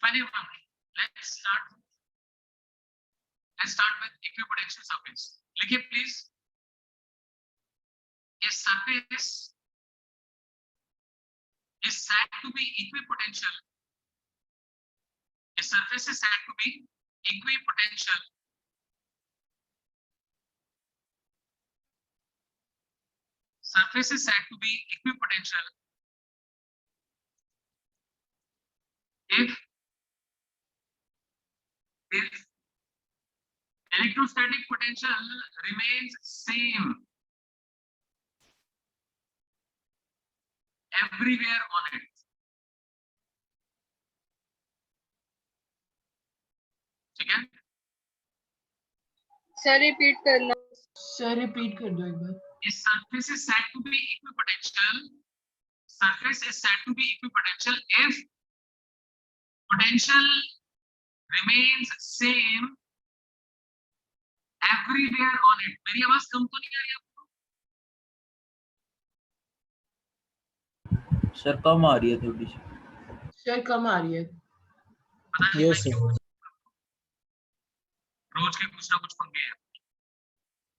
funny one. Let's start with equipotential surface. लिखिए please. A surface is said to be equipotential. A surface is said to be equipotential surface is said to be equipotential if electrostatic potential remains same everywhere on it. ठीक है sir repeat करना। Sir repeat कर दो एक बार। A surface is said to be equipotential. Surface is said to be equipotential if potential remains same everywhere on it. मेरी आवाज कम तो नहीं आ रही आपको? सर कम आ रही है थोड़ी सी। सर कम आ रही है। यस रोज के कुछ ना कुछ पंगे हैं।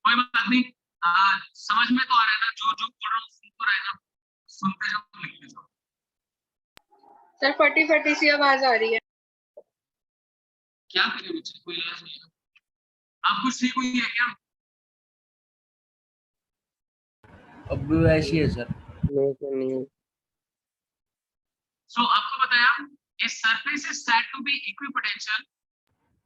कोई बात नहीं, समझ में तो आ रहा है ना, जो जो बोल रहा हूँ सुन तो रहे ना, सुनते जाओ लिखते जाओ। सर फटी फटी सी आवाज आ रही है। क्या करें बच्चे, कोई इलाज नहीं है। आप कुछ ठीक हुई है क्या? अब भी वैसी है सर। नहीं। So आपको बताया, a surface is said to be equipotential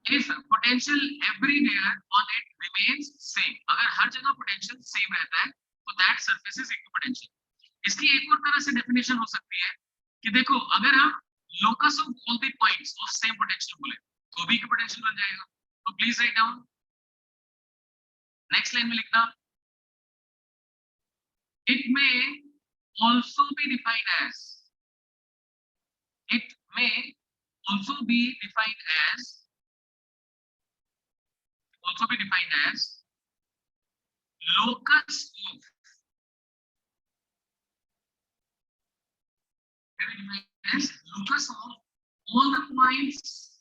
if potential everywhere on it remains same. अगर हर जगह potential same रहता है तो that surface is equipotential. इसकी एक और तरह से definition हो सकती है कि देखो, अगर हम locus of all the points of same potential बोले तो भी equipotential बन जाएगा। तो please write down, next line में लिखना, it may also be defined as locus of all the points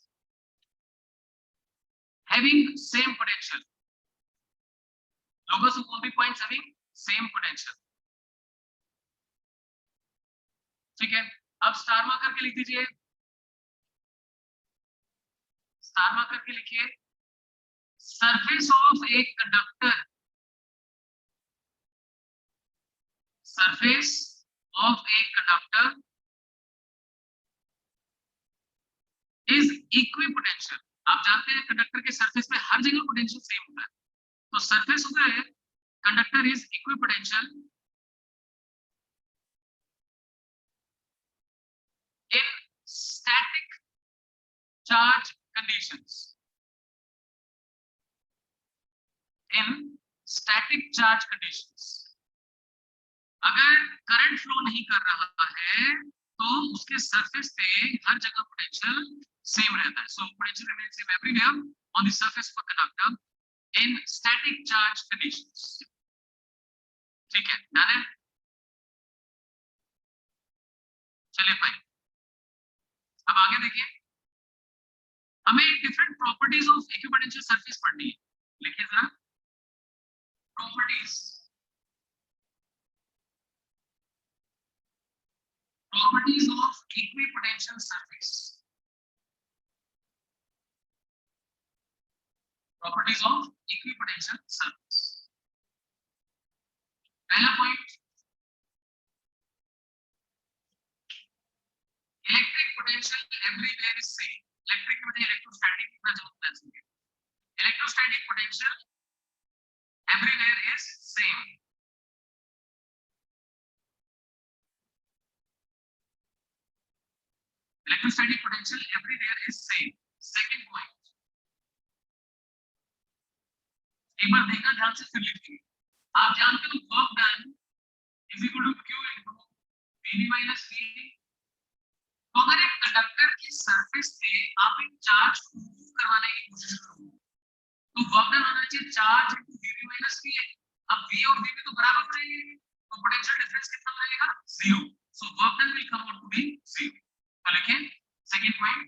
having same potential. Locus of all the points having same potential. ठीक है, अब स्टार मार्क करके लिख दीजिए, स्टार मार्क करके लिखिए, surface of a conductor, surface of a conductor is equipotential. आप जानते हैं कंडक्टर के सरफेस पे हर जगह पोटेंशियल सेम होता है, तो सरफेस होता है conductor is equipotential in static charge conditions. In static charge conditions, अगर करंट फ्लो नहीं कर रहा है तो उसके सरफेस पे हर जगह पोटेंशियल सेम रहता है। So potential remains same everywhere on the surface of a conductor in static charge conditions. ठीक है, डन है? चलिए फाइन, अब आगे देखिए, हमें different properties of equipotential surface पढ़नी है। लिखिए जरा, properties of equipotential surface. Properties of equipotential surface. पहला point, electric potential everywhere is same. Electric की वजह इलेक्ट्रोस्टैटिक कितना जरूरत है, electrostatic potential everywhere is same. Electrostatic potential everywhere is same. Second point, एक बार देखना ध्यान से फिर लिखिए। आप जानते हो work done is equal to Q into V minus V. तो अगर एक कंडक्टर की सरफेस से आप एक चार्ज को मूव करवाने की कोशिश करो तो वर्क डन होना चाहिए charge into V minus V. अब वी और वी तो बराबर रहेंगे तो पोटेंशियल डिफरेंस कितना रहेगा, 0। So work done will come out to be 0। तो लिखें second point,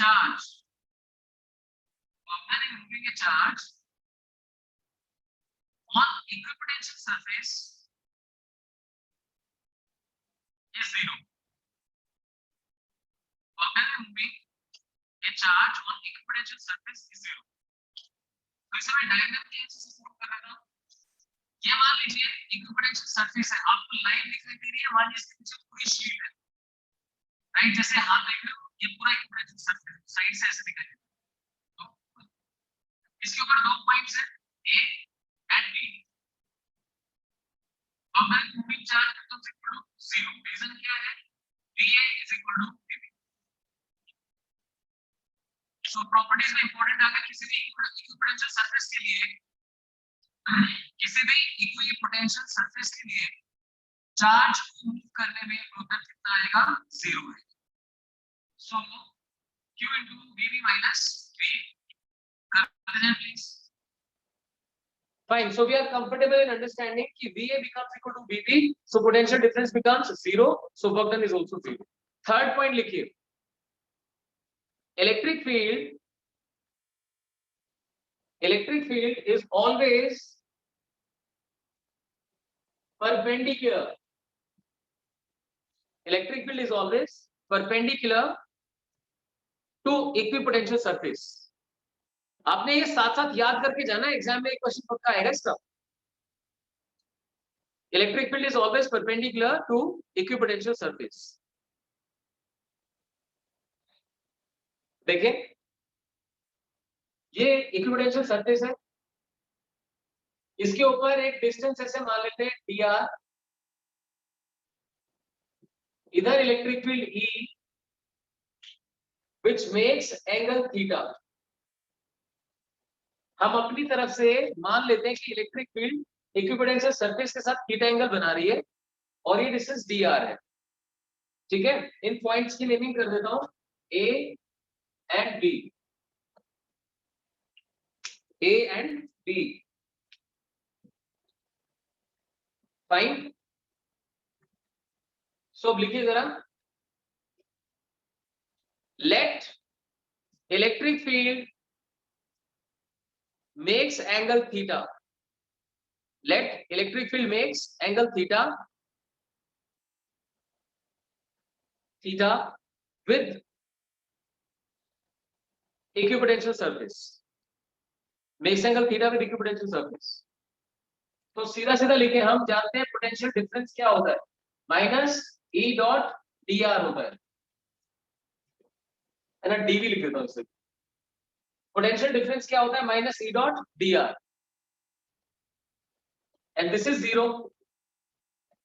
charge, Bogdan is moving a charge on equipotential surface is zero. Bogdan is moving a charge on equipotential surface is zero. तो इसे मैं diagram के ऐसे support कर रहा हूं. ये मान लीजिए इक्विपोटेंशियल सरफेस है, आपको लाइन दिखाई दे रही है, मान लीजिए इसके पीछे पूरी शीट है, राइट? जैसे हाथ देख रहे हो, ये पूरा इक्विपोटेंशियल सरफेस साइड से ऐसे दिखाई दे रहा है. तो इसके ऊपर दो पॉइंट्स है, ए एंड बी. अब मैं moving charge becomes equal to 0. Reason क्या है? VA is equal to VB. So properties में इंपॉर्टेंट आ गया, किसी भी इक्विपोटेंशियल सरफेस के लिए सरफेस के लिए चार्ज को मूव करने में टोटल कितना आएगा? 0 है. सो Q into VB minus V. करते हैं please. Fine. So we are comfortable in understanding कि VA becomes equal to VB. So potential difference becomes 0. So work done is also 0. Third point लिखिए. Electric field is always perpendicular. Electric field is always perpendicular to equipotential surface. आपने ये साथ साथ याद करके जाना, exam में एक क्वेश्चन पक्का आएगा इसका. Electric field is always perpendicular to equipotential surface. देखिए ये इक्विपोटेंशियल सरफेस है, इसके ऊपर एक डिस्टेंस ऐसे मान लेते हैं dr. इधर electric field E which makes angle theta. हम अपनी तरफ से मान लेते हैं कि इलेक्ट्रिक फील्ड इक्विपोटेंशियल सरफेस के साथ थीटा एंगल बना रही है और ये डिस्टेंस dr है. ठीक है, इन पॉइंट्स की नेमिंग कर देता हूं A and B. A and B. Fine. So अब लिखिए जरा. Let electric field makes angle theta. Let electric field makes angle theta with equipotential surface. Makes angle theta with equipotential surface. तो सीधा सीधा लिखे, हम जानते हैं पोटेंशियल डिफरेंस क्या होता है, माइनस E डॉट dr होता है ना. dv लिख देता हूं इसे. पोटेंशियल डिफरेंस क्या होता है? Minus E dot dr and this is 0.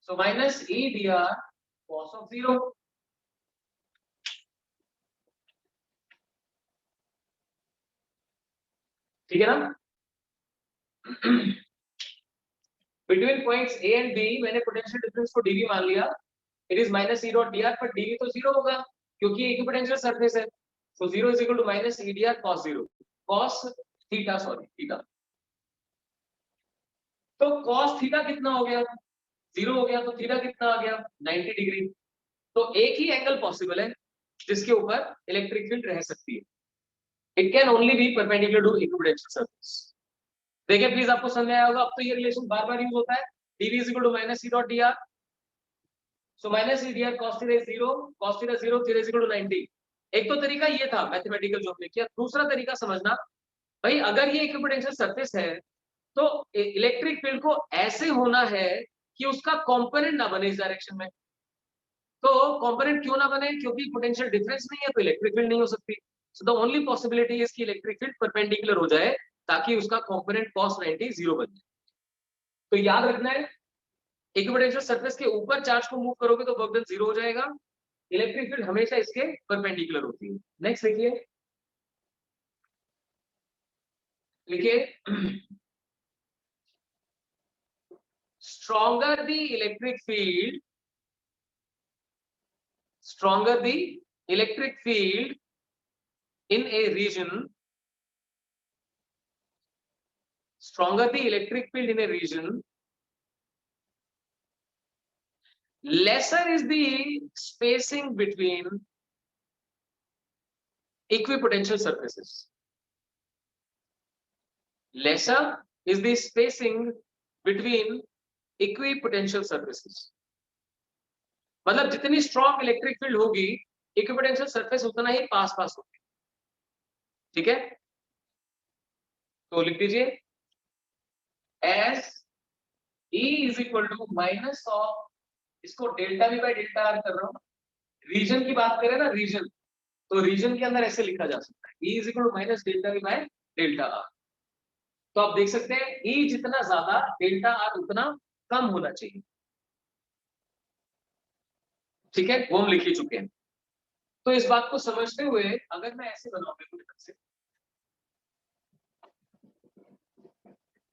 So minus E dr cos of 0. ठीक है ना. Between points A and B मैंने पोटेंशियल डिफरेंस को dv मान लिया. It is minus E dot dr, पर dv तो 0 होगा क्योंकि इक्विपोटेंशियल सरफेस है. So 0 is equal to minus E dr cos 0. Cos theta, sorry, theta. तो cos थीटा कितना हो गया? 0 हो गया. तो थीटा कितना आ गया? 90 डिग्री. तो एक ही एंगल पॉसिबल है जिसके ऊपर इलेक्ट्रिक फील्ड रह सकती है. It can only be perpendicular to equipotential surface. देखिए प्लीज, आपको समझ आया होगा. अब तो ये रिलेशन बार बार यूज होता है. dv is equal to minus E dot dr. So minus E dr cos theta is 0, cos theta 0, theta is equal to 90. एक तो तरीका ये था मैथमेटिकल जो हमने किया. दूसरा तरीका समझना भाई, अगर ये इक्विपोटेंशियल सरफेस है तो इलेक्ट्रिक फील्ड को ऐसे होना है कि उसका कंपोनेंट ना बने इस डायरेक्शन में. तो कंपोनेंट क्यों ना बने? क्योंकि पोटेंशियल डिफरेंस नहीं है तो इलेक्ट्रिक फील्ड नहीं हो सकती. So the only possibility is कि इलेक्ट्रिक फील्ड परपेंडिकुलर हो जाए ताकि उसका कंपोनेंट cos 90 0 बन जाए. तो याद रखना है, इक्विपोटेंशियल सरफेस के ऊपर चार्ज को मूव करोगे तो वर्क डन 0 हो जाएगा. इलेक्ट्रिक फील्ड हमेशा इसके परपेंडिकुलर होती है. नेक्स्ट लिखिए. Stronger the electric field in a region, lesser is the spacing between equipotential surfaces. Lesser is the spacing between equipotential surfaces. मतलब जितनी स्ट्रॉन्ग इलेक्ट्रिक फील्ड होगी इक्विपोटेंशियल सरफेस उतना ही पास पास होगी. ठीक है, तो लिख दीजिए as E is equal to minus of, इसको delta V by delta R कर रहा हूं. रीजन की बात करें ना, रीजन, तो रीजन के अंदर ऐसे लिखा जा सकता है E is equal to minus delta V by delta R. तो आप देख सकते हैं E जितना ज्यादा डेल्टा आर उतना कम होना चाहिए. ठीक है, वो हम लिख ही चुके हैं. तो इस बात को समझते हुए अगर मैं ऐसे बनाऊंगा पूरी तरह से,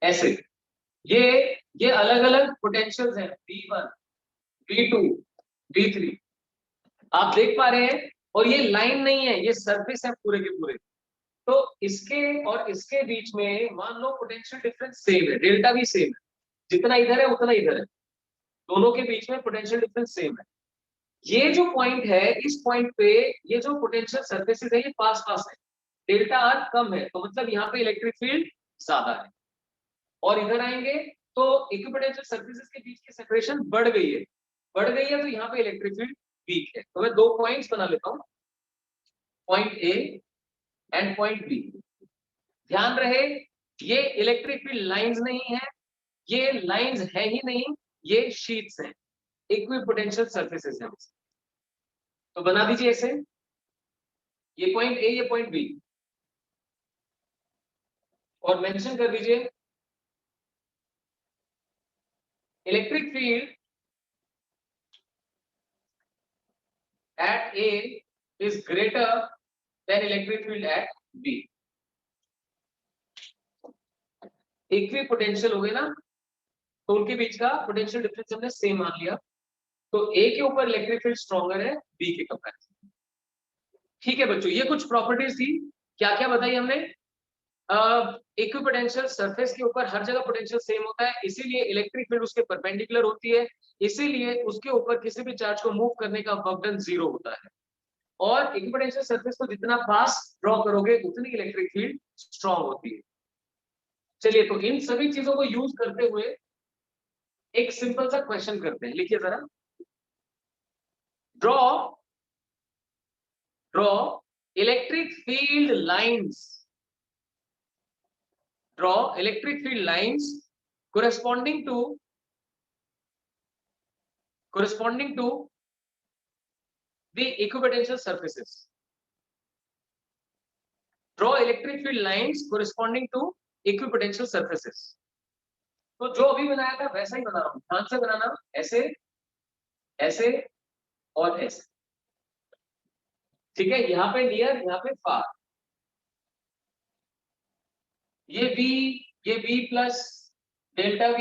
ऐसे ये अलग अलग पोटेंशियल्स हैं V1, V2, V3 आप देख पा रहे हैं. और ये लाइन नहीं है, ये सरफेस है पूरे के पूरे. तो इसके और इसके बीच में मान लो पोटेंशियल डिफरेंस सेम है, डेल्टा भी सेम है, जितना इधर है उतना इधर है, दोनों के बीच में पोटेंशियल डिफरेंस सेम है. ये जो पॉइंट है, इस पॉइंट पे ये जो पोटेंशियल सरफेसेस है ये पास पास है, डेल्टा आर कम है, तो मतलब यहाँ पे इलेक्ट्रिक फील्ड ज्यादा है. और इधर आएंगे तो इक्विपोटेंशियल सरफेसेस के बीच की सेपरेशन बढ़ गई है, तो यहाँ पे इलेक्ट्रिक फील्ड वीक है. तो मैं दो पॉइंट्स बना लेता हूँ, point A and point B. ध्यान रहे ये इलेक्ट्रिक फील्ड लाइंस नहीं है, ये लाइंस है ही नहीं, ये शीट्स हैं, इक्विपोटेंशियल सरफेसेस हैं. तो बना दीजिए ऐसे, ये पॉइंट ए, ये पॉइंट बी, और मेंशन कर दीजिए electric field at A is greater than electric field at B. Equipotential हो गए ना, तो उनके बीच का पोटेंशियल डिफरेंस हमने सेम मान लिया. तो A के ऊपर इलेक्ट्रिक फील्ड स्ट्रॉन्गर है B के कंपैरिजन. ठीक है बच्चों, ये कुछ प्रॉपर्टीज थी. क्या क्या बताई हमने? इक्विपोटेंशियल सरफेस के ऊपर हर जगह पोटेंशियल सेम होता है, इसीलिए इलेक्ट्रिक फील्ड उसके परपेंडिकुलर होती है, इसीलिए उसके ऊपर किसी भी चार्ज को मूव करने का वर्क डन 0 होता है. और इक्विपोटेंशियल सरफेस को जितना पास ड्रॉ करोगे उतनी इलेक्ट्रिक फील्ड स्ट्रॉन्ग होती है. चलिए, तो इन सभी चीजों को यूज करते हुए एक सिंपल सा क्वेश्चन करते हैं. लिखिए जरा, draw electric field lines, draw electric field lines corresponding to the equipotential surfaces. Draw electric field lines corresponding to equipotential surfaces. तो जो अभी बनाया था वैसा ही बना रहा हूं, ध्यान से बनाना, ऐसे ऐसे और ऐसे. ठीक है, यहाँ पे नियर, यहाँ पे फार. ये V प्लस डेल्टा V,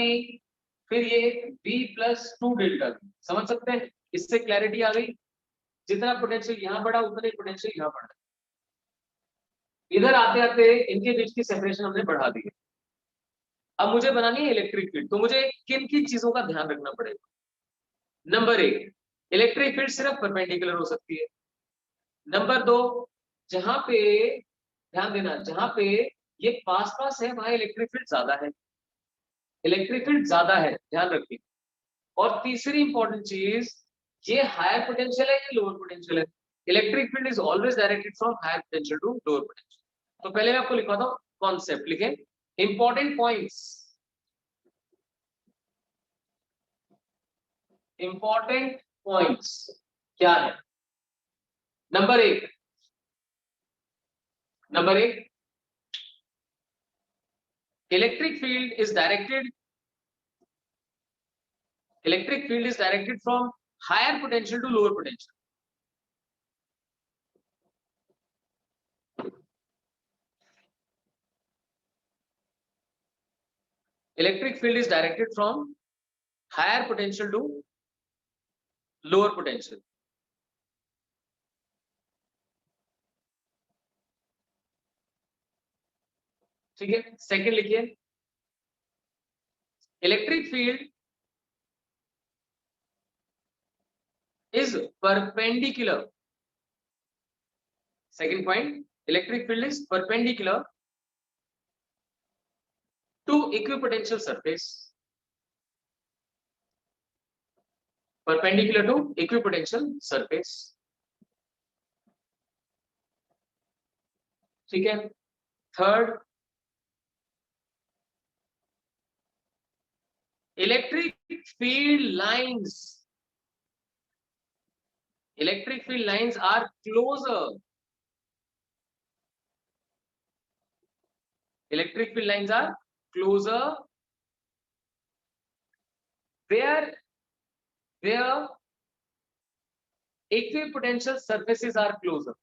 फिर ये V प्लस 2 डेल्टा V. समझ सकते हैं, इससे क्लैरिटी आ गई. जितना पोटेंशियल यहाँ बढ़ा उतना ही पोटेंशियल यहाँ बढ़ा. इधर आते आते इनके बीच की सेपरेशन हमने बढ़ा दी है. अब मुझे बनानी है इलेक्ट्रिक फील्ड, तो मुझे किन किन चीजों का ध्यान रखना पड़ेगा? नंबर 1, इलेक्ट्रिक फील्ड सिर्फ परपेंडिकुलर हो सकती है. नंबर 2, जहां पे ध्यान देना, जहां पे ये पास पास है वहां इलेक्ट्रिक फील्ड ज्यादा है, इलेक्ट्रिक फील्ड ज्यादा है, ध्यान रखिए. और तीसरी इंपॉर्टेंट चीज, ये हायर पोटेंशियल है या लोअर पोटेंशियल है. Electric field is always directed from higher potential to lower potential. तो पहले मैं आपको लिखवाता हूं कॉन्सेप्ट. लिखें इंपॉर्टेंट पॉइंट्स. इंपॉर्टेंट पॉइंट्स क्या है? Number 1, electric field is directed from higher potential to lower potential. Electric field is directed from higher potential to lower potential. ठीक है, सेकंड लिखिए, electric field is perpendicular. Second point, Electric field is perpendicular to equipotential surface. Perpendicular to equipotential surface. ठीक है. Third, electric field lines. Electric field lines are closer. Electric field lines are closer where equipotential surfaces are closer.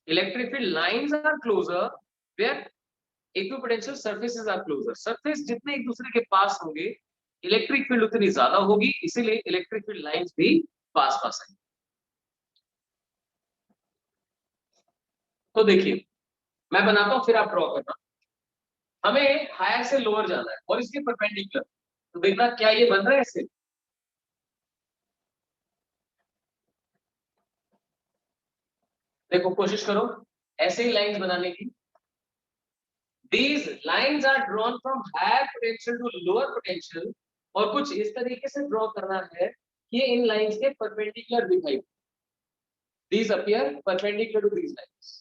Electric field lines are closer where equipotential surfaces are closer. Surface जितने एक दूसरे के पास होंगे, electric field उतनी ज्यादा होगी, इसीलिए electric field lines भी पास पास आएंगी. तो देखिए, मैं बनाता हूं, फिर आप ड्रॉ करना. हमें हायर से लोअर जाना है और इसके परपेंडिकुलर. तो देखना क्या ये बन रहा है ऐसे. देखो, कोशिश करो ऐसे ही लाइंस बनाने की. These lines are drawn from higher potential to lower potential. और कुछ इस तरीके से ड्रॉ करना है कि इन लाइंस के परपेंडिकुलर दिखाई. These appear perpendicular to these lines.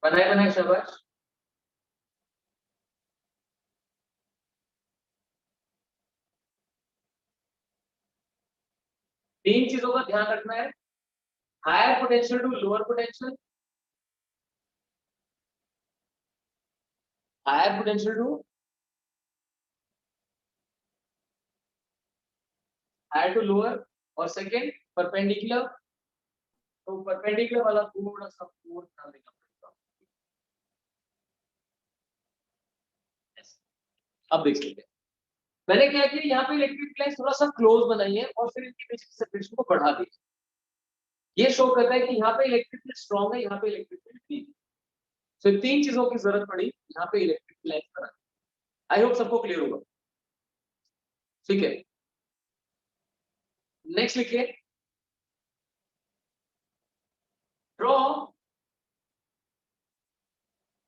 बनाए बनाए शाबाश. तीन चीजों का ध्यान रखना है. Higher potential to lower potential. Higher potential to higher to lower. और सेकेंड परपेंडिकुलर. तो परपेंडिकुलर वाला थोड़ा सा और ध्यान देना पड़ेगा. अब देख लेते हैं. मैंने क्या किया, यहाँ पे इलेक्ट्रिक लाइन थोड़ा सा क्लोज बनाई है और फिर इनके बीच की सेपरेशन को बढ़ा दिया. ये शो करता है कि यहाँ पे इलेक्ट्रिक फील्ड स्ट्रॉन्ग है, यहाँ पे इलेक्ट्रिक फील्ड वीक है. सो तीन चीजों की जरूरत पड़ी यहाँ पे इलेक्ट्रिक लाइन बनाने. आई होप सबको क्लियर होगा. ठीक है, नेक्स्ट लिखिए. Draw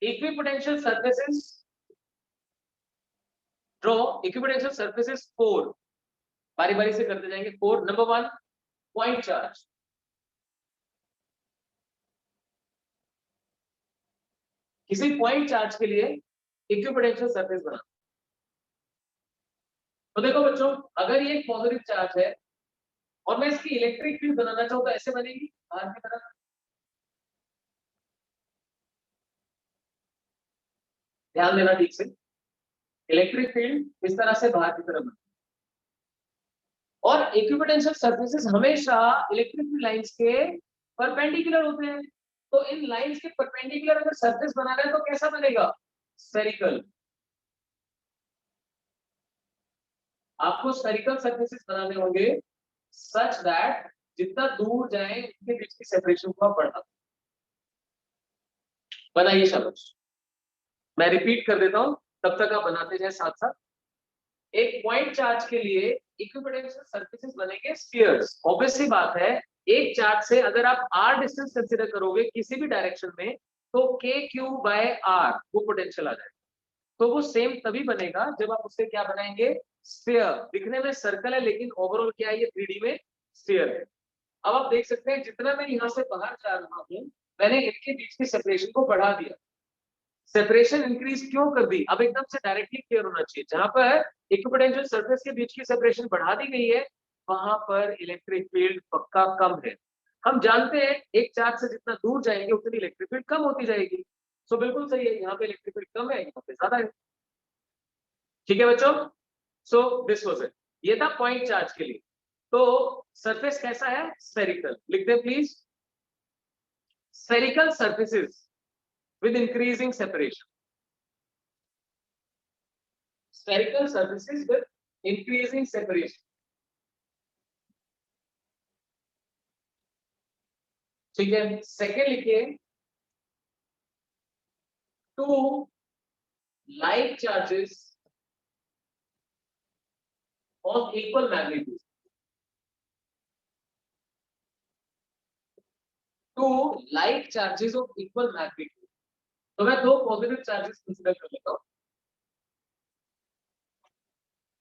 equipotential surfaces. Draw equipotential surfaces 4. बारी बारी से करते जाएंगे. 4. Number 1, point charge. किसी पॉइंट चार्ज के लिए इक्विपोटेंशियल सरफेस बना. तो देखो बच्चों, अगर ये एक पॉजिटिव चार्ज है और मैं इसकी इलेक्ट्रिक फील्ड बनाना चाहूँ तो ऐसे बनेगी बाहर की तरफ. ध्यान देना ठीक से. इलेक्ट्रिक फील्ड इस तरह से बाहर की तरफ. और इक्विपोटेंशियल सरफेसेस हमेशा इलेक्ट्रिक फील्ड लाइंस के परपेंडिकुलर होते हैं. तो इन लाइंस के परपेंडिकुलर अगर सरफेस बनाना है तो कैसा बनेगा? स्फेरिकल. आपको स्फेरिकल सरफेसेस बनाने होंगे सच दैट जितना दूर जाए उनके बीच की सेपरेशन को बढ़ा. बनाइए शाबाश. मैं रिपीट कर देता हूं, तब तक आप बनाते जाए साथ साथ. एक पॉइंट चार्ज के लिए इक्विपोटेंशियल सरफेसेस बनेंगे स्फीयर्स. ऑब्वियसली बात है, एक चार्ज से अगर आप r डिस्टेंस कंसीडर करोगे किसी भी डायरेक्शन में तो kq/r वो पोटेंशियल आ जाएगा. तो वो सेम तभी बनेगा जब आप उससे क्या बनाएंगे? स्फीयर. दिखने में सर्कल है लेकिन ओवरऑल क्या है? ये 3D में स्फीयर है. अब आप देख सकते हैं जितना मैं यहाँ से बाहर जा रहा हूँ मैंने इनके बीच की सेपरेशन को बढ़ा दिया. सेपरेशन इंक्रीज क्यों कर दी? अब एकदम से डायरेक्टली क्लियर होना चाहिए. जहां पर इक्विपोटेंशियल सरफेस के बीच की सेपरेशन बढ़ा दी गई है वहां पर इलेक्ट्रिक फील्ड पक्का कम है. हम जानते हैं एक चार्ज से जितना दूर जाएंगे उतनी इलेक्ट्रिक फील्ड कम होती जाएगी. सो बिल्कुल सही है, यहाँ पे इलेक्ट्रिक फील्ड कम है, यहाँ पे ज्यादा है. ठीक है बच्चों. So this was it. ये था पॉइंट चार्ज के लिए. तो सरफेस कैसा है? स्फेरिकल. लिख दे please. Spherical surfaces with increasing separation. Spherical surfaces with increasing separation. ठीक है. सेकेंड लिखिए. Two like charges of equal magnitude two like charges of equal magnitude. तो मैं दो पॉजिटिव चार्जेस कंसीडर कर लेता हूं,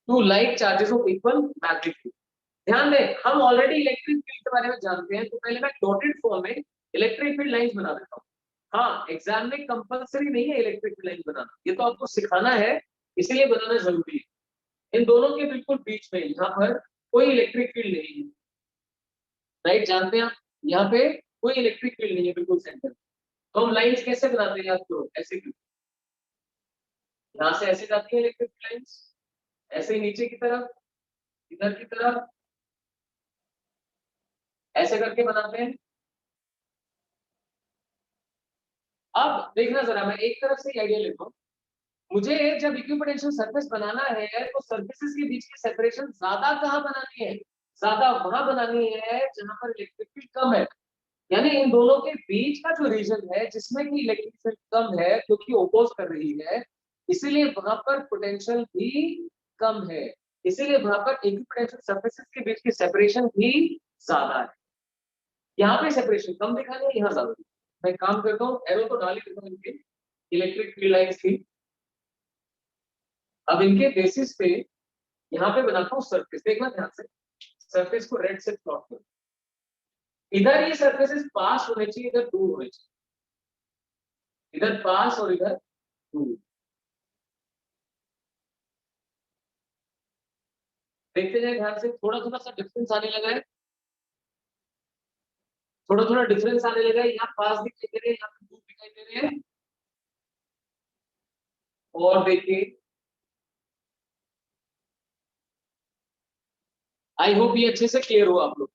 two like charges of equal magnitude. ध्यान दें, हम ऑलरेडी इलेक्ट्रिक फील्ड के बारे में जानते हैं, तो पहले मैं डॉटेड फॉर्म में इलेक्ट्रिक फील्ड लाइंस बना देता हूं। हाँ, एग्जाम में कंपलसरी नहीं है इलेक्ट्रिक फील्ड लाइंस बनाना, ये तो आपको सिखाना है, इसलिए बनाना जरूरी है। इन दोनों के बिल्कुल बीच में यहाँ पर कोई इलेक्ट्रिक फील्ड नहीं है, राइट? जानते हैं आप, यहाँ पे कोई इलेक्ट्रिक फील्ड नहीं है बिल्कुल सेंटर। तो हम लाइंस कैसे बनाते हैं, याद करो, ऐसे क्यों, यहाँ से ऐसे जाती है इलेक्ट्रिक लाइंस, ऐसे ही नीचे की तरफ, इधर की तरफ, ऐसे करके बनाते हैं। अब देखना जरा, मैं एक तरफ से आइडिया लेता हूँ। मुझे जब इक्विपोटेंशियल सरफेस बनाना है तो सरफेसेस के बीच की सेपरेशन ज्यादा कहाँ बनानी है, ज्यादा वहां बनानी है जहां पर इलेक्ट्रिक फील्ड कम है। यानी इन दोनों के बीच का जो रीजन है जिसमें कि इलेक्ट्रिक फील्ड कम है क्योंकि ओपोज कर रही है, इसीलिए वहां पर पोटेंशियल भी कम है, इसीलिए वहां पर इक्विपोटेंशियल सरफेसेस के बीच की सेपरेशन भी ज्यादा है। यहाँ पे सेपरेशन कम दिखानी है, यहाँ ज्यादा। मैं काम करता हूँ, एरो तो डाल ही देता हूँ इनके इलेक्ट्रिक फील्ड लाइंस की। अब इनके बेसिस पे यहाँ पे बनाता हूँ सरफेस, देखना ध्यान से, सरफेस को रेड से प्लॉट करो। इधर ये सरफेसेस पास होने चाहिए, इधर दूर होने चाहिए, इधर पास और इधर दूर। देखते जाए ध्यान से, थोड़ा थोड़ा सा डिफरेंस आने लगा है, थोड़ा थोड़ा डिफरेंस आने लगा है। यहाँ पास दिखाई दे रहे हैं, यहाँ पे दूर दिखाई दे रहे हैं। और देखिए, आई होप ये अच्छे से क्लियर हो आप लोग।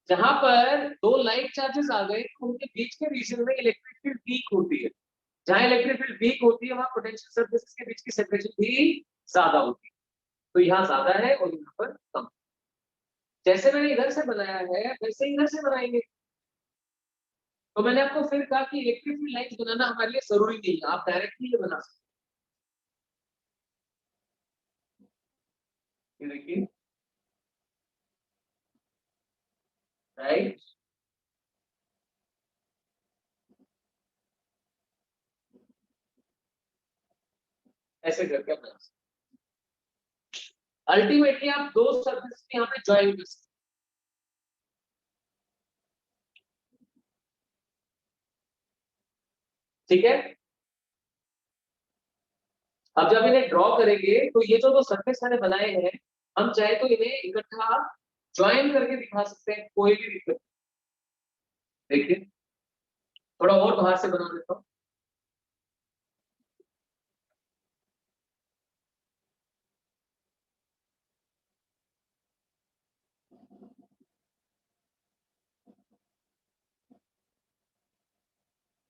जहां पर दो लाइक चार्जेस आ गए तो उनके बीच के रीजन में इलेक्ट्रिक फील्ड वीक होती है। जहां इलेक्ट्रिक फील्ड वीक होती है वहां पोटेंशियल सरफेसेस के बीच की सेपरेशन भी ज्यादा होती है। तो यहाँ ज्यादा है और यहाँ पर कम। जैसे मैंने इधर से बनाया है वैसे ही इधर से बनाएंगे। तो मैंने आपको फिर कहा कि इलेक्ट्रिक फील्ड लाइंस बनाना हमारे लिए जरूरी नहीं है, आप डायरेक्टली ये बना सकते हैं। देखिए, राइट, ऐसे करके अपना अल्टीमेटली आप दो सरफेस यहाँ पे ज्वाइन कर सकते। ठीक है, अब जब इन्हें ड्रॉ करेंगे तो ये जो दो सरफेस मैंने बनाए हैं, हम चाहे तो इन्हें इकट्ठा ज्वाइन करके दिखा सकते हैं, कोई भी दिक्कत। देखिए, थोड़ा और बाहर से बना देता हूँ।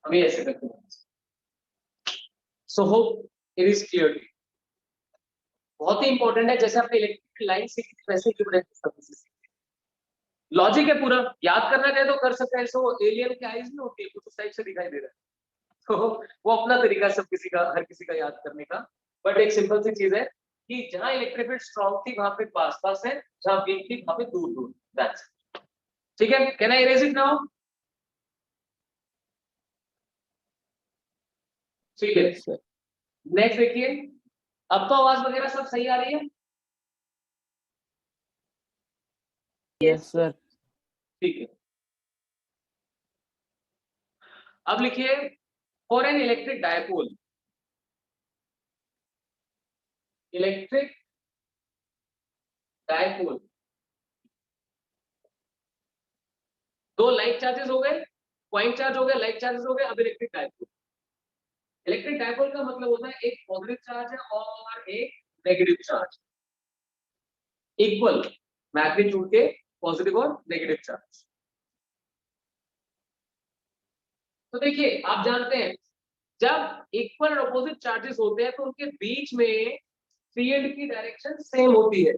अभी ऐसे करके so hope it is clear. बहुत ही इंपॉर्टेंट है, जैसे आपने इलेक्ट्रिक लाइन सीखी थी वैसे ही लॉजिक है पूरा। याद करना चाहे तो कर सकते हैं, सो एलियन की आईज नहीं होती है, कुछ उस टाइप से दिखाई दे रहा है। तो वो अपना तरीका सब किसी का, हर किसी का याद करने का। बट एक सिंपल सी चीज है कि जहां इलेक्ट्रिक फील्ड स्ट्रॉन्ग थी वहां पे पास पास है, जहां वीक थी वहां पे दूर दूर। दैट्स ठीक है। Can I erase it now? ठीक है, नेक्स्ट देखिए, अब तो आवाज वगैरह सब सही आ रही है? Yes sir. ठीक है, अब लिखिए for an electric dipole, electric dipole, दो लाइक चार्जेस हो गए, पॉइंट चार्ज हो गया, लाइक चार्जेस हो गए। अब इलेक्ट्रिक डायपोल, इलेक्ट्रिक डायपोल का मतलब होता है एक पॉजिटिव चार्ज है और एक नेगेटिव चार्ज, इक्वल मैग्नीट्यूड के पॉजिटिव और नेगेटिव चार्ज। तो देखिए, आप जानते हैं जब इक्वल और अपोजिट चार्जेस होते हैं तो उनके बीच में फील्ड की डायरेक्शन सेम होती है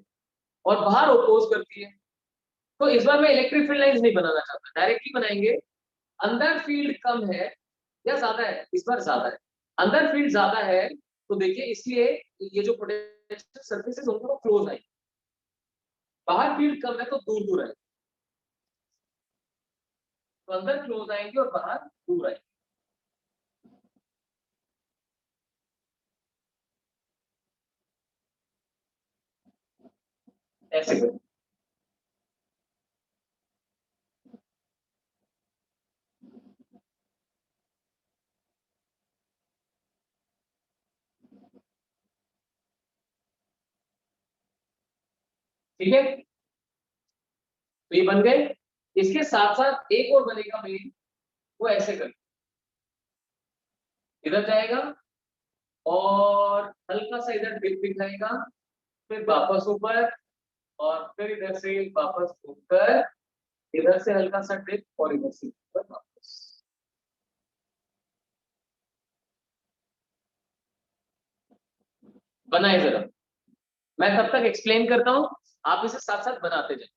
और बाहर ओपोज करती है। तो इस बार मैं इलेक्ट्रिक फील्ड लाइंस नहीं बनाना चाहता, डायरेक्टली बनाएंगे। अंदर फील्ड कम है या ज्यादा है? इस बार ज्यादा है। अंदर फील्ड ज्यादा है तो देखिए, इसलिए ये जो पोटेंशियल सरफेसेस होंगे वो क्लोज आएंगे। बाहर फील्ड कम है तो दूर दूर है, तो अंदर क्लोज आएंगे और बाहर दूर आएंगे। ऐसे करो। ठीक है, तो ये बन गए। इसके साथ साथ एक और बनेगा मेन, वो ऐसे कर, इधर जाएगा और हल्का सा इधर डिप दिखाएगा, फिर वापस ऊपर, और फिर इधर से वापस ऊपर, इधर से हल्का सा डिप और इधर से ऊपर वापस। बनाए जरा, मैं तब तक एक्सप्लेन करता हूं, आप इसे साथ साथ बनाते जाए।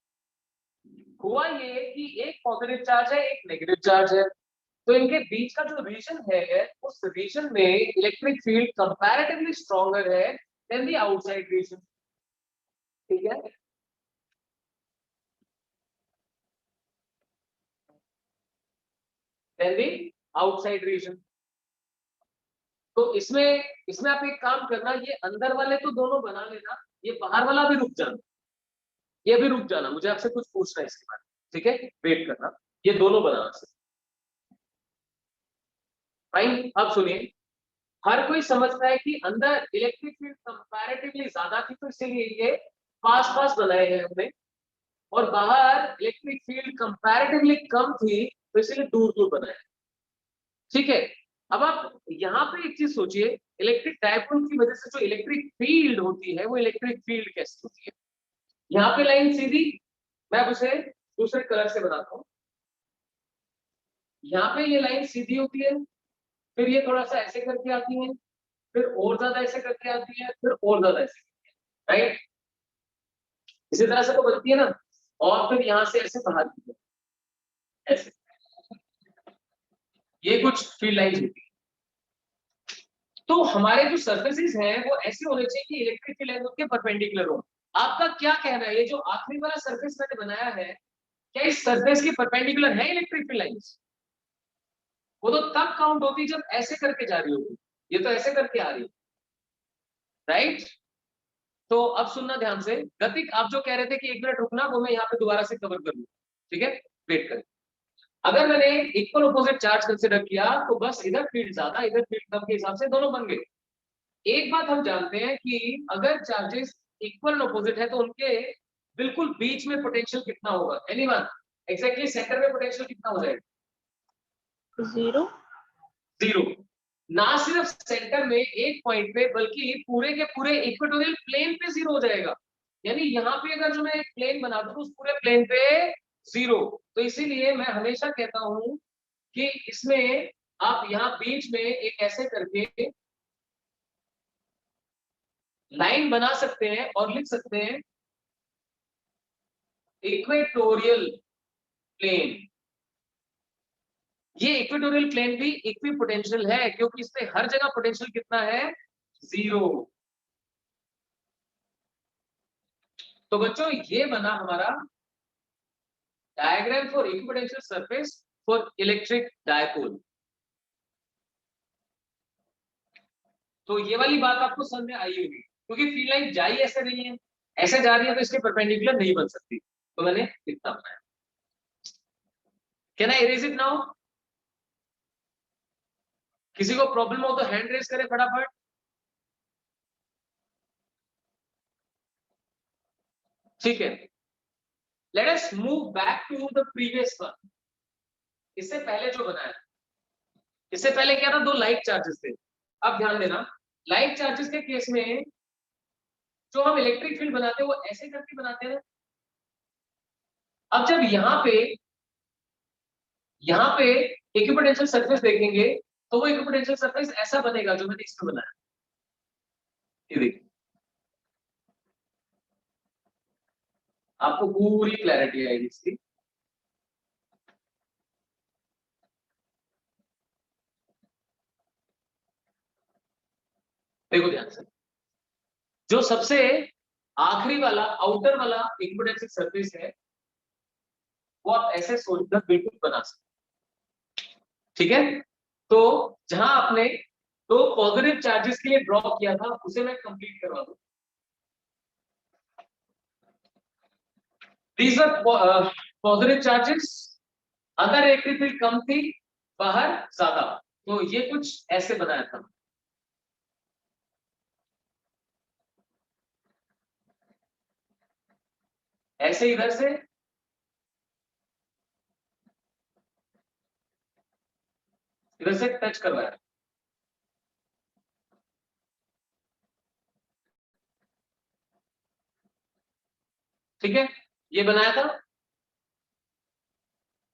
हुआ ये कि एक पॉजिटिव चार्ज है, एक नेगेटिव चार्ज है, तो इनके बीच का जो रीजन है, उस रीजन में इलेक्ट्रिक फील्ड कंपैरेटिवली स्ट्रॉन्गर है देन द आउटसाइड रीजन। ठीक है, देन द आउटसाइड रीजन। तो इसमें इसमें आप एक काम करना, ये अंदर वाले तो दोनों बना लेना, ये बाहर वाला भी रुक जाना, ये भी रुक जाना, मुझे आपसे कुछ पूछना है इसके बारे में। ठीक है, वेट करना, ये दोनों बनाना से फाइन। अब सुनिए, हर कोई समझता है कि अंदर इलेक्ट्रिक फील्ड कंपैरेटिवली ज्यादा थी, तो इसीलिए ये पास पास बनाए हैं हमने, और बाहर इलेक्ट्रिक फील्ड कंपैरेटिवली कम थी, तो इसीलिए दूर दूर बनाए। ठीक है, अब आप यहाँ पे एक चीज सोचिए, इलेक्ट्रिक डायपोल की वजह से जो इलेक्ट्रिक फील्ड होती है, वो इलेक्ट्रिक फील्ड कैसे होती है। यहाँ पे लाइन सीधी, मैं अब उसे दूसरे कलर से बनाता हूँ। यहाँ पे ये लाइन सीधी होती है, फिर ये थोड़ा सा ऐसे करके आती है, फिर और ज्यादा ऐसे करके आती है, फिर और ज्यादा ऐसे, राइट, इसी तरह से तो बनती है ना, और फिर यहाँ से ऐसे बाहर की तरफ, ऐसे, ये कुछ फील्ड लाइन होती है। तो हमारे जो सर्फेसिस हैं वो ऐसे होने चाहिए कि इलेक्ट्रिक फील्ड लाइन उनके परपेंडिकुलर हो। आपका क्या कहना है, ये जो आखिरी वाला सरफेस मैंने बनाया है, क्या इस सरफेस के परपेंडिकुलर है इलेक्ट्रिक फील्ड लाइंस? वो तो तब काउंट होती जब ऐसे करके जा रही होगी, ये तो ऐसे करके आ रही है, राइट। तो अब सुनना ध्यान से, गतिक आप जो कह रहे थे कि 1 मिनट रुकना, वो मैं यहाँ पे दोबारा से कवर कर लूँ। ठीक है, वेट करें। अगर मैंने इक्वल अपोजिट चार्ज कंसिडर किया, तो बस इधर फील्ड ज्यादा इधर फील्ड कम के हिसाब से दोनों बन गए। एक बात हम जानते हैं कि अगर चार्जेस इक्वल अपोजिट है, तो उनके बिल्कुल बीच में पोटेंशियल कितना होगा, एनीवन? एग्जैक्टली सेंटर में पोटेंशियल कितना हो जाएगा? 0। 0। ना सिर्फ सेंटर में एक पॉइंट पे, बल्कि पूरे के पूरे इक्वेटोरियल प्लेन पे 0 हो जाएगा। यानी यहाँ पे अगर जो मैं एक प्लेन बना दूं, उस पूरे प्लेन पे 0। तो इसीलिए मैं हमेशा कहता हूं कि इसमें आप यहाँ बीच में एक ऐसे करके लाइन बना सकते हैं और लिख सकते हैं इक्वेटोरियल प्लेन। ये इक्वेटोरियल प्लेन भी इक्वी पोटेंशियल है, क्योंकि इसमें हर जगह पोटेंशियल कितना है? 0। तो बच्चों, ये बना हमारा diagram for equipotential surface for electric dipole. तो ये वाली बात आपको समझ में आई होगी, क्योंकि फील्ड लाइन जा ही ऐसे रही है, ऐसे जा रही है, तो इसके परपेंडिकुलर नहीं बन सकती, तो मैंने इतना बनाया। Can I erase it now? किसी को प्रॉब्लम हो तो हैंड रेज करे फटाफट। ठीक है, let us move back to the previous one. इससे पहले जो बनाया, इससे पहले क्या था, 2 लाइक चार्जेस थे। अब ध्यान देना, लाइक चार्जेस के केस में जो हम इलेक्ट्रिक फील्ड बनाते हैं, वो ऐसे करके बनाते हैं। अब जब यहाँ पे इक्विपोटेंशियल सरफेस देखेंगे, तो वो इक्विपोटेंशियल सरफेस ऐसा बनेगा जो मैंने इसमें बनाया। ये देखिए, आपको पूरी क्लैरिटी आएगी इसकी। देखो ध्यान से, जो सबसे आखिरी वाला आउटर वाला इक्विपोटेंशियल सरफेस है वो आप ऐसे सोचकर बिल्कुल बना सकते, ठीक है। तो जहां आपने तो पॉजिटिव चार्जेस के लिए ड्रॉ किया था उसे मैं कंप्लीट करवा दूं। These are पॉजिटिव चार्जेस, अंदर इलेक्ट्रिक फील्ड कम थी, बाहर ज्यादा, तो ये कुछ ऐसे बनाया था। ऐसे इधर से टच करवाया, ठीक है, ये बनाया था।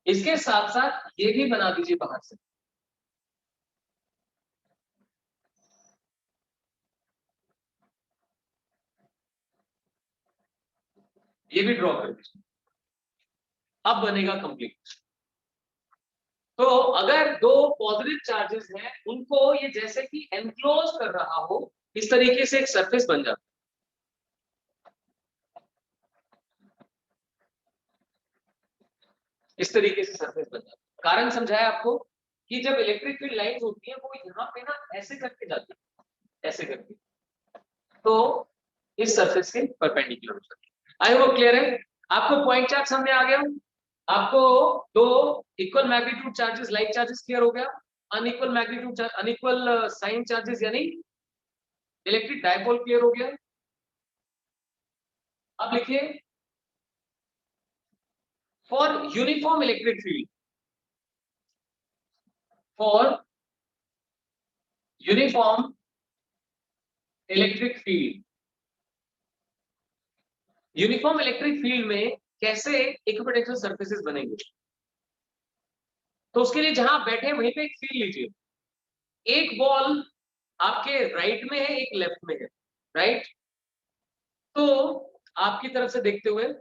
इसके साथ साथ ये भी बना दीजिए बाहर से, ये भी ड्रॉ कर दीजिए, अब बनेगा कंप्लीट। तो अगर दो पॉजिटिव चार्जेस हैं उनको ये जैसे कि एनक्लोज कर रहा हो, इस तरीके से एक सरफेस बन जाता है। इस तरीके से सरफेस बन जाता है। कारण समझाया आपको कि जब इलेक्ट्रिक फील्ड लाइंस होती है वो यहाँ पे ना ऐसे करके जाती है, ऐसे करके, तो इस सरफेस के परपेंडिकुलर होता है। आई होप क्लियर है आपको, पॉइंट चार्ज सामने आ गया, आपको दो equal magnitude charges like charges clear हो गया, unequal magnitude unequal sign charges यानी इलेक्ट्रिक डायपोल क्लियर हो गया। अब लिखिए for uniform electric field, for uniform electric field, uniform electric field में कैसे इक्विपोटेंशियल सरफेसेस बनेंगे। तो उसके लिए जहां आप बैठे वहीं पे एक फील लीजिए, एक बॉल आपके राइट में है एक लेफ्ट में है, राइट। तो आपकी तरफ से देखते हुए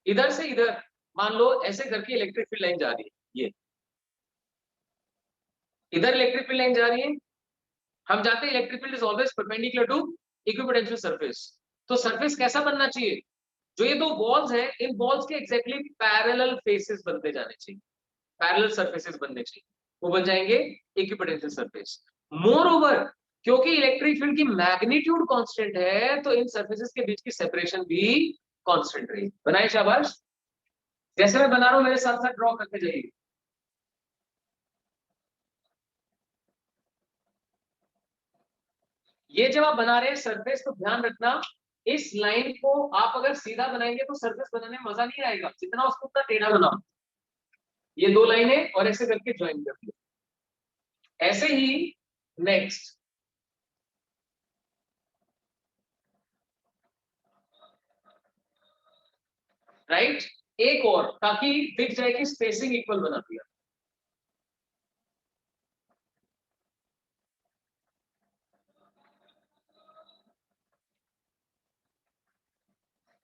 इधर से इधर मान लो ऐसे करके इलेक्ट्रिक फील्ड लाइन जा रही है, ये इधर इलेक्ट्रिक फील्ड लाइन जा रही है, हम जानते हैं electric field is always perpendicular to equipotential surface. तो सरफेस कैसा बनना चाहिए, जो ये दो बॉल्स हैं इन बॉल्स के एग्जैक्टली पैरेलल फेसेस बनते जाने चाहिए, पैरेलल सरफेसेस बनने चाहिए, वो बन जाएंगे इक्विपोटेंशियल सरफेस। मोर ओवर क्योंकि इलेक्ट्रिक फील्ड की मैग्नीट्यूड कांस्टेंट है तो इन सरफेसेस के बीच की सेपरेशन भी कांस्टेंट रहेगी। बनाए शाबाश, जैसे मैं बना रहा हूं मेरे साथ साथ ड्रॉ करते जाइए। ये जब आप बना रहे हैं सरफेस तो ध्यान रखना इस लाइन को आप अगर सीधा बनाएंगे तो सरफेस बनाने में मजा नहीं आएगा, जितना उसको उतना टेढ़ा बनाओ। ये दो लाइनें और ऐसे करके ज्वाइन कर दो, ऐसे ही नेक्स्ट राइट, एक और ताकि दिख जाए कि स्पेसिंग इक्वल बना दिया।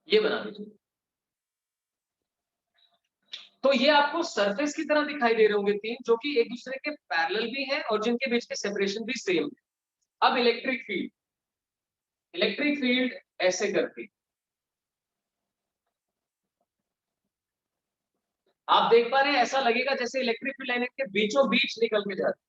ये बना दीजिए, तो ये आपको सरफेस की तरह दिखाई दे रहे होंगे तीन, जो कि एक दूसरे के पैरेलल भी हैं और जिनके बीच के सेपरेशन भी सेम है। अब इलेक्ट्रिक फील्ड ऐसे करके आप देख पा रहे हैं, ऐसा लगेगा जैसे इलेक्ट्रिक फील्ड लाइन के बीचों बीच निकल के जा रही है।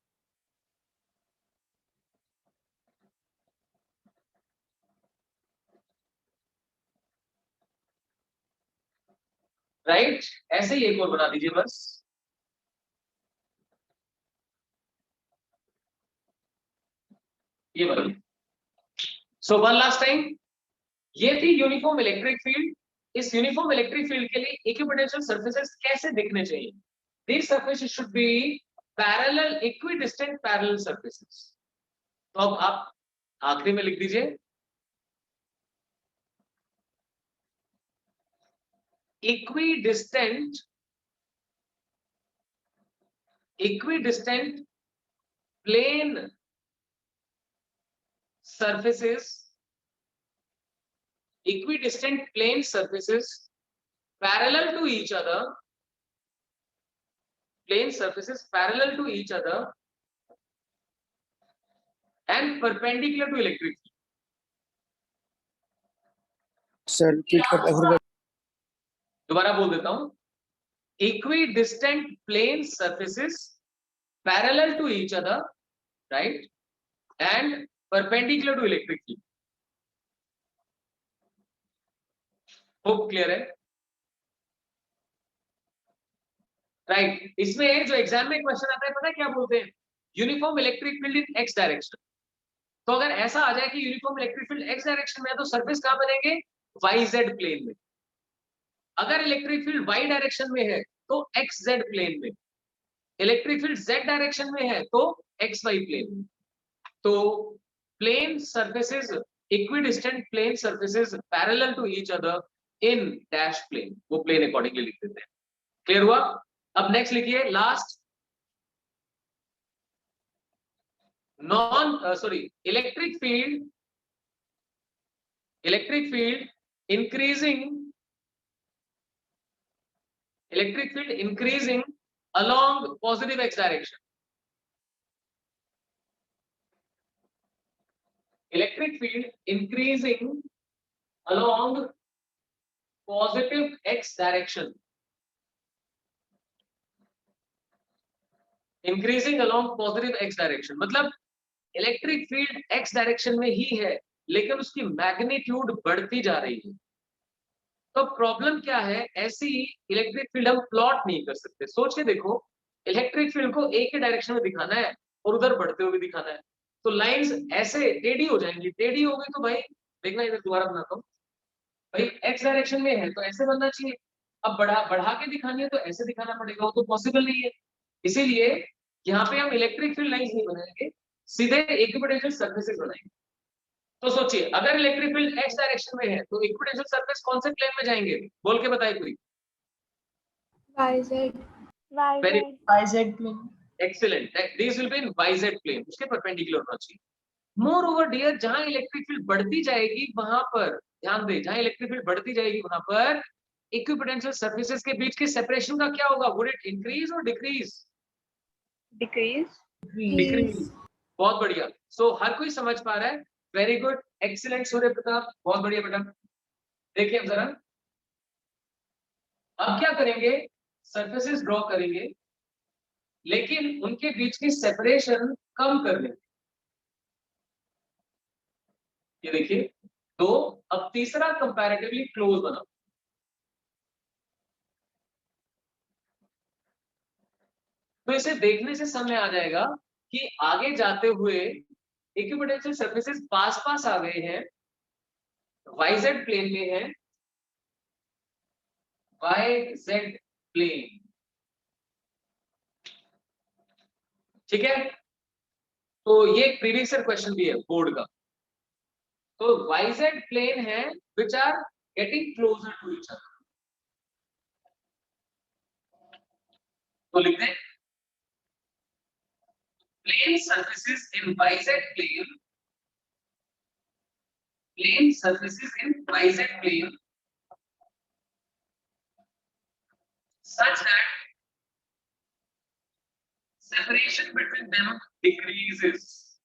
राइट, ऐसे ही एक और बना दीजिए बस। ये वाली, सो वन लास्ट टाइम, ये थी यूनिफॉर्म इलेक्ट्रिक फील्ड। इस यूनिफॉर्म इलेक्ट्रिक फील्ड के लिए इक्विपोटेंशियल सरफेसेस कैसे दिखने चाहिए, these surfaces should be parallel equidistant parallel surfaces. तो अब आप आखिरी में लिख दीजिए equidistant plane surfaces, equidistant plane surfaces parallel to each other, plane surfaces parallel to each other and perpendicular to electric field. Sir repeat कर दोबारा बोल देता हूं, equidistant plane surfaces parallel to each other, right, and perpendicular to electric field. Hope clear है? Right, इसमें जो exam में question आता है पता है क्या बोलते हैं, यूनिफॉर्म इलेक्ट्रिक फील्ड इन एक्स डायरेक्शन। तो अगर ऐसा आ जाए कि uniform electric field x direction में है तो सरफेस कहां बनेंगे, वाई जेड प्लेन में। अगर इलेक्ट्रिक फील्ड वाई डायरेक्शन में है तो एक्स जेड प्लेन में, इलेक्ट्रिक फील्ड जेड डायरेक्शन में है तो एक्स वाई प्लेन में। तो plane surfaces, equidistant plane surfaces parallel to each other in dash plane, वो प्लेन अकॉर्डिंगली लिख देते हैं। क्लियर हुआ? अब नेक्स्ट लिखिए, last, electric field increasing along positive x direction. Electric field increasing along positive x direction. Increasing along positive x direction मतलब electric field x direction में ही है लेकिन उसकी मैग्नीट्यूड बढ़ती जा रही है। तो प्रॉब्लम क्या है, ऐसी इलेक्ट्रिक फील्ड हम प्लॉट नहीं कर सकते। सोच के देखो, इलेक्ट्रिक फील्ड को एक ही डायरेक्शन में दिखाना है और उधर बढ़ते हुए दिखाना है, तो लाइंस ऐसे टेढ़ी हो जाएंगी। टेढ़ी हो गई तो भाई देखना, इधर दोबारा बनाता हूँ, भाई एक्स डायरेक्शन में है तो ऐसे बनना चाहिए, अब बढ़ा के दिखानी है तो ऐसे दिखाना पड़ेगा, वो तो पॉसिबल नहीं है। इसीलिए यहाँ पे हम इलेक्ट्रिक फील्ड लाइंस नहीं बनाएंगे, सीधे इक्विपोटेंशियल सरफेसेस बनाएंगे। तो सोचिए, अगर इलेक्ट्रिक फील्ड एक्स डायरेक्शन में है तो इक्विपोटेंशियल सरफेस कौन से प्लेन में जाएंगे, बोल के बताए कोई। YZ very YZ plane. Excellent, this will be in YZ plane, उसके परपेंडिकुलर होना चाहिए। मोर ओवर डियर, जहां इलेक्ट्रिक फील्ड बढ़ती जाएगी वहां पर ध्यान दे, जहां इलेक्ट्रिक फील्ड बढ़ती जाएगी वहां पर इक्विपोटेंशियल सरफेसेस के बीच के सेपरेशन का क्या होगा, वुड इट इंक्रीज और डिक्रीज? decrease decrease. बहुत बढ़िया। सो हर कोई समझ पा रहा है? Very good, excellent Surya Pratap, बहुत बढ़िया बेटा। देखिए अब जरा, अब क्या करेंगे, सरफेसेस ड्रॉ करेंगे लेकिन उनके बीच की सेपरेशन कम कर लेंगे। ये देखिए, तो अब तीसरा कंपैरेटिवली क्लोज बना। तो इसे देखने से समझ आ जाएगा कि आगे जाते हुए इक्विपोटेंशियल सरफेसेस पास पास आ गए हैं, YZ प्लेन में है, YZ प्लेन, ठीक है। तो ये प्रीवियस ईयर क्वेश्चन भी है बोर्ड का। तो YZ प्लेन है which are getting closer to each other, तो लिख दें plane surfaces in YZ plane, plane surfaces in YZ plane such that separation between them decreases,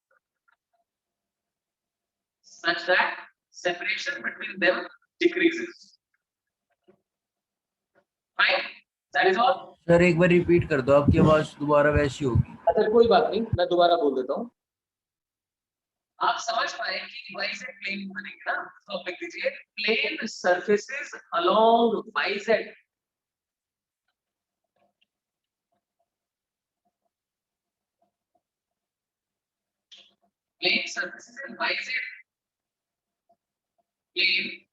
such that separation between them decreases, right? That is all. Sir एक बार repeat कर दो, आपकी आवाज दोबारा वैसी होगी। अच्छा कोई बात नहीं, मैं दोबारा बोल देता हूँ, आप समझ पाए कि YZ प्लेन बनेंगे ना, तो आप लिख दीजिए plane surfaces along YZ, plane surfaces in YZ plane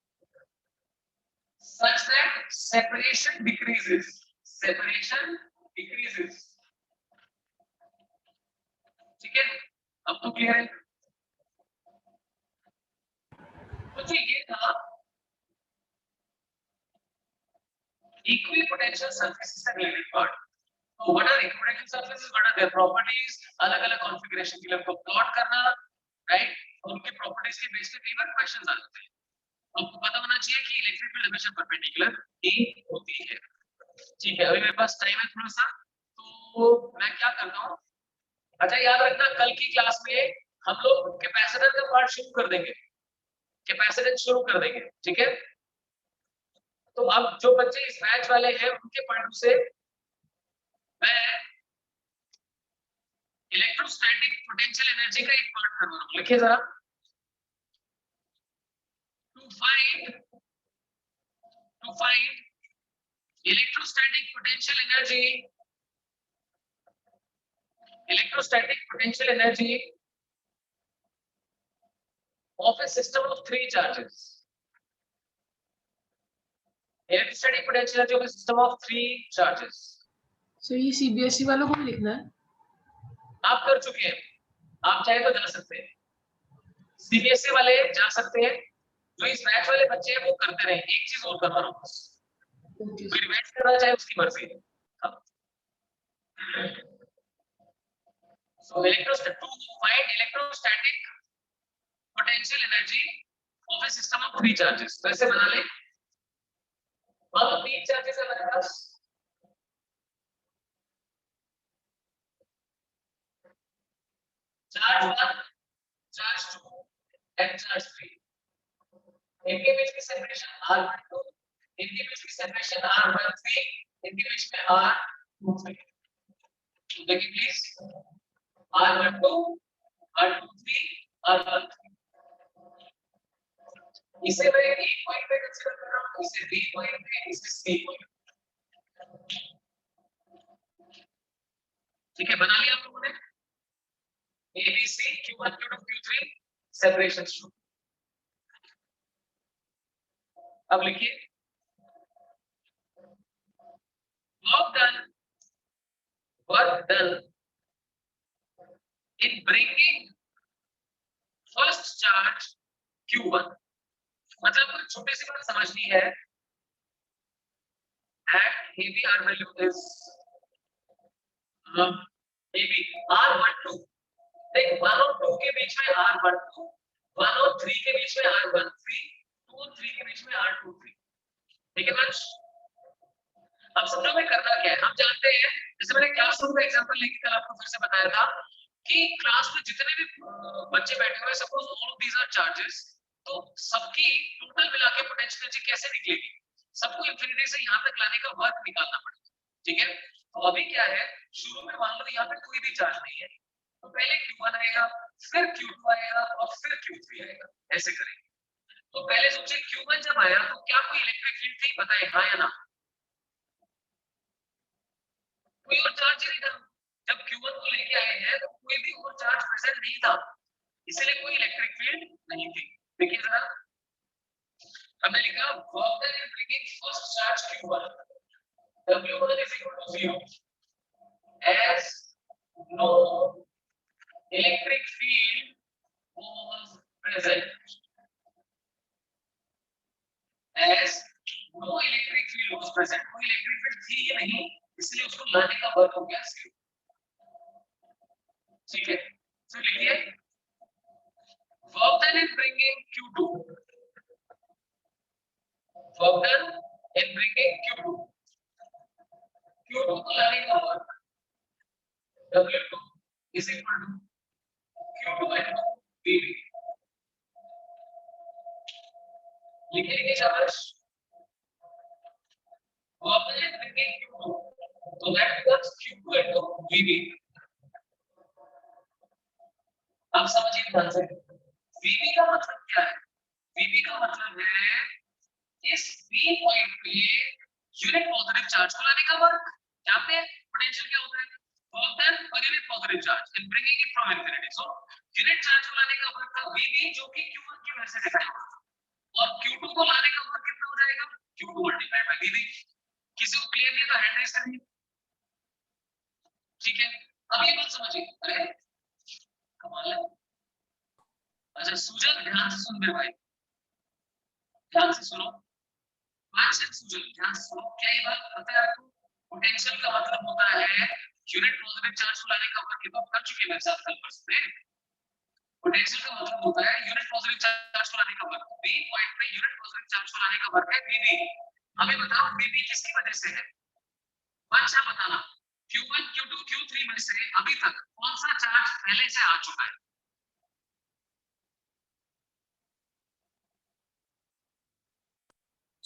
such that separation decreases, separation decreases, ठीक है। अब तो क्लियर है। तो ये था इक्विपोटेंशियल सरफेसेस से रिलेटेड पार्ट। तो what are equipotential surfaces, what are their properties, अलग-अलग कॉन्फ़िगरेशन के लिए उनको प्लॉट करना, राइट, उनकी प्रॉपर्टीज के बेस पे कई बार क्वेश्चंस आ जाते हैं। आपको पता होना चाहिए कि इलेक्ट्रिक फील्ड हमेशा परपेंडिकुलर ही होती है, ठीक है। अभी मेरे पास टाइम है थोड़ा सा, तो मैं क्या करता हूँ, अच्छा याद रखना कल की क्लास में हम लोग कैपेसिटर का पार्ट शुरू कर देंगे, कैपेसिटेंस शुरू कर देंगे, ठीक है। तो अब जो बच्चे इस बैच वाले हैं उनके पॉइंट ऑफ से मैं इलेक्ट्रोस्टैटिक पोटेंशियल एनर्जी का एक पार्ट करवा रहा हूं, लिखिए जरा। To find electrostatic potential energy of a system of three charges. Electrostatic potential energy of a system of three charges. Sir ये सीबीएसई वालों को भी लिखना है? आप कर चुके हैं, आप चाहे तो जा सकते हैं, सीबीएसई वाले जा सकते हैं, जो इस बैच वाले बच्चे हैं वो करते रहे। एक चीज और करवा रहा हूं, ओके कोई रिवाइज करना चाहे उसकी मर्जी है। So to find electrostatic potential energy of a system of three charges, तो ऐसे बना ले। मान लो तीन चार्जेस है मेरे पास, चार्ज 1, चार्ज 2 एंड चार्ज 3। इनके बीच की सेपरेशन R12, इनके बीच की सेपरेशन R13, इनके बीच में R23। देखिए प्लीज, R12, R23, R13। इसे मैं एक पॉइंट पे कंसीडर कर रहा हूं, इसे बी पॉइंट पे, इसे सी पॉइंट। ठीक है, बना लिया आप लोगों ने। A B C Q1 Q2 Q3 separation show. अब लिखिए, work done in bringing first charge Q1, मतलब कोई छोटी सी बात समझनी है। at AB R value is AB R12, देख 1 और 2 के बीच में R12, 1 और 3 के बीच में R13, 2 और 3 के बीच में R23। ठीक है बच्च, अब समझो मैं करना क्या है। हम जानते हैं, जैसे मैंने क्लासरूम का एग्जांपल लेके कल आपको फिर से बताया था कि क्लास में जितने भी बच्चे बैठे हुए, suppose all of these are charges, तो सबकी टोटल मिला के पोटेंशियल एनर्जी कैसे निकलेगी? सबको इंफिनिटी से यहां तक लाने का वर्क निकालना पड़ेगा। ठीक है, तो अभी क्या है, शुरू में मान लो यहाँ पे कोई भी चार्ज नहीं है, तो पहले Q1 आएगा, फिर Q2 आएगा और फिर Q3 आएगा, ऐसे करेंगे। तो पहले सोचिए Q1 जब आया तो क्या कोई इलेक्ट्रिक फील्ड थी, बताए हाँ या ना? कोई और चार्ज नहीं था। जब Q1 को लेके आए हैं तो कोई भी और चार्ज प्रेजेंट नहीं था, इसलिए कोई इलेक्ट्रिक फील्ड नहीं थी। देखिए जरा, हमने लिखा work done in bringing first charge Q1, W1 is equal to 0 as no electric field was present, as no electric field was present, कोई इलेक्ट्रिक फील्ड थी ही नहीं, इसलिए उसको लाने का वर्क हो गया 0। ठीक है, तो लिखिए work done in bringing Q2, work done in bringing Q2 को लाने का work W2 is equal to Q2 into VB। लिखिए शाबाश, work done in bringing Q2, तो that becomes Q2 into VB। आप समझिए ध्यान से, VB का मतलब क्या है? VB का मतलब है इस B पॉइंट पे यूनिट पॉजिटिव चार्ज को लाने का वर्क। जानते हैं पोटेंशियल क्या होता है? Work done per unit positive charge in bringing it from infinity. So unit charge को लाने का वर्क था VB, जो कि Q1 की वजह से डिफाइन होगा, और Q2 को लाने का वर्क कितना हो जाएगा? Q2 multiplied by VB। किसी को क्लियर नहीं तो हैंड रेज करिए। ठीक है, अब ये बात समझिए। अरे कमाल है। अच्छा सुजन, ध्यान से सुन मेरे भाई, ध्यान से सुनो। सुजन ध्यान से सुनो, क्या ये बात पता है आपको? पोटेंशियल का मतलब होता है यूनिट पॉजिटिव चार्ज को लाने का वर्क। आप कर चुके हैं मेरे साथ कल परसों में। पोटेंशियल का मतलब होता है यूनिट पॉजिटिव चार्ज को लाने का वर्क। बी पॉइंट पे यूनिट पॉजिटिव चार्ज को लाने का वर्क है VB। हमें बताओ VB किसकी वजह से है? अच्छा बताना, Q1 Q2 Q3 में से अभी तक कौन सा चार्ज पहले से आ चुका है?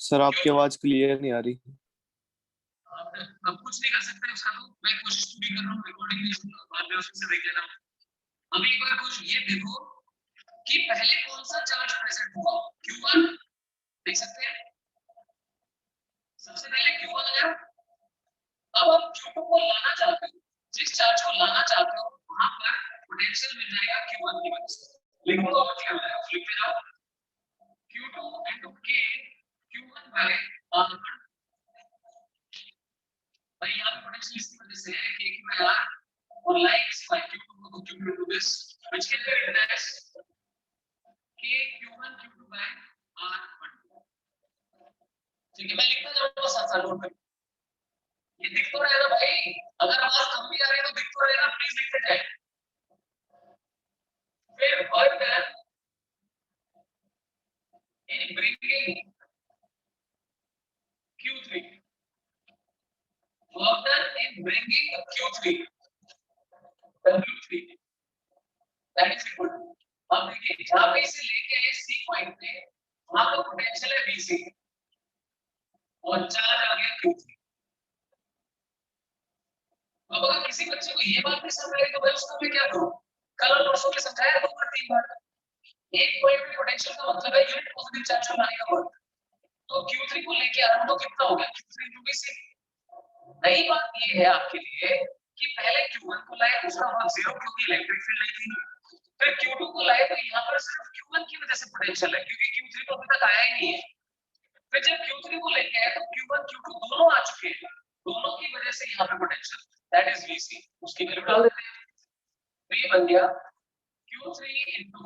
सर आपकी आवाज क्लियर नहीं आ रही। अब कुछ नहीं कर सकते उसका, तो मैं कोशिश पूरी कर रहा हूँ, रिकॉर्डिंग बाद में उसमें से देख लेना। अभी एक बार कुछ ये देखो कि पहले कौन सा चार्ज प्रेजेंट हुआ, Q1 देख सकते हैं, सबसे पहले Q1 आया। अब आप Q2 को लाना चाहते हो, जिस चार्ज को लाना चाहते हो वहां पर पोटेंशियल मिल जाएगा Q1 की वजह से। लिख दो, अब क्या हो जाएगा, लिखते जाओ Q2 into K Q1 by R1। भाई यहाँ पे पोटेंशियल इसकी वजह से है कि Q by R और लाइक्स by Q2 को Q2 into this which can be written as K Q1 Q2 by R1। ठीक है, मैं लिखता जाऊंगा साथ साथ नोट में, ये दिख तो रहेगा भाई, अगर आवाज कम भी आ रही है तो दिख तो रहेगा, प्लीज लिखते जाए। फिर work done in bringing Q3, work done in bringing Q3 W3 that is equal to, अब देखिए जहां पे इसे लेके आए C पॉइंट पे वहां पर पोटेंशियल है Vc और चार्ज आ गया Q3। अब अगर किसी बच्चे को ये बात नहीं समझ आई तो भाई उसको मैं क्या करूं, कल और परसों में समझाया 2 बार 3 बार। एक पॉइंट पे पोटेंशियल का मतलब है यूनिट पॉजिटिव चार्ज को लाने का वर्क, तो Q3 को लेके आ रहा हूं तो कितना हो गया Q3 into Vc। नई बात ये है आपके लिए कि पहले Q1 को लाए उसका वर्क 0 क्योंकि इलेक्ट्रिक फील्ड नहीं थी, फिर Q2 को लाए तो यहाँ पर सिर्फ Q1 की वजह से पोटेंशियल है क्योंकि Q3 तो अभी तक आया ही नहीं है। फिर जब Q3 को लेके आए तो Q1 Q2 दोनों आ चुके हैं, दोनों की वजह से यहाँ पे पोटेंशियल दैट इज Vc, उसकी वैल्यू डाल देते हैं, तो ये बन गया Q3 into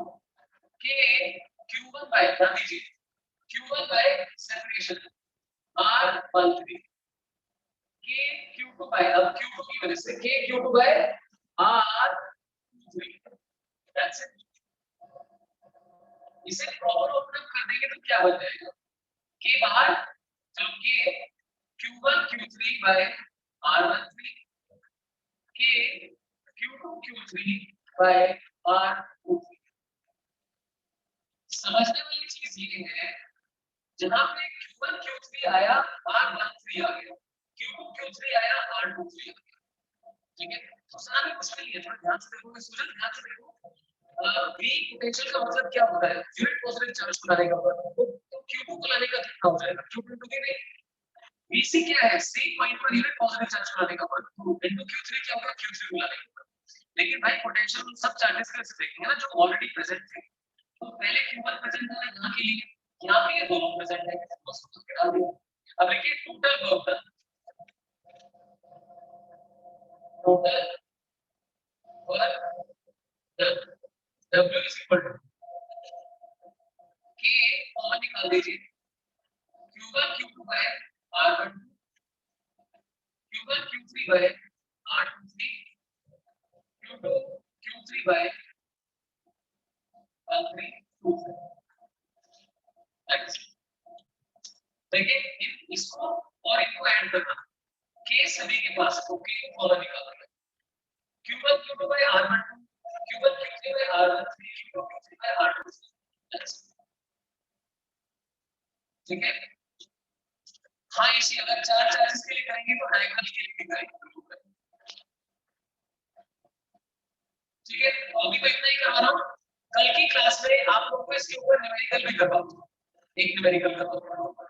K Q1 by, ध्यान दीजिए Q1 by separation R13 K Q2 by, अब Q2 की वजह से K Q2 by R23 that's it. इसे प्रॉपर ओपन अप कर देंगे तो क्या बन जाएगा, K बाहर तो K Q1 Q3 by R13 K Q2 Q3 by R23। समझने वाली चीज ये है जहां पे Q1 Q3 आया R13 आ गया, Q2 Q3 आया R23 आ गया, ठीक है। तो सारा मुश्किल नहीं है, थोड़ा ध्यान से देखोगे स्टूडेंट, ध्यान से देखो। V पोटेंशियल का मतलब क्या होता है, यूनिट पॉजिटिव चार्ज को लाने का वर्क, तो Q2 को लाने का कितना हो जाएगा Q2 टू नहीं, Vc क्या है C point per unit positive charge को लाने का वर्क, इनटू Q3 क्या होगा Q3 को लाने का वर्क। लेकिन भाई पोटेंशियल सब चार्जेस के से देखेंगे ना जो ऑलरेडी प्रेजेंट थे, तो पहले Q1 प्रेजेंट था यहाँ के लिए, यहाँ पे ये दोनों प्रेजेंट है, तो उसको डाल दिया। अब देखिए total work done, total work done W is equal to K common निकाल दीजिए Q1 Q2 by R12 Q1 Q3 by R23 Q2 Q3 by R323। देखिए इसको और इनको ऐड करना, K सभी के पास तो K कॉमन निकाल दिया Q1 Q2 by R12 Q1 Q3 by R13 Q2 Q3 by R23, ठीक है। हाँ इसी अगर 4 चार्जेस के लिए करेंगे तो डायगोनल के लिए भी करेंगे, ठीक है। तो अभी तो इतना ही करवा रहा हूँ, कल की क्लास में आप लोगों को इसके ऊपर न्यूमेरिकल भी करवाऊंगा, एक न्यूमेरिकल करवाऊंगा,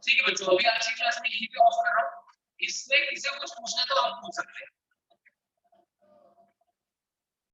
ठीक है बच्चों। अभी आज की क्लास में यहीं पे ऑफ कर रहा हूँ, इसमें किसी को कुछ पूछना तो आप पूछ सकते हैं।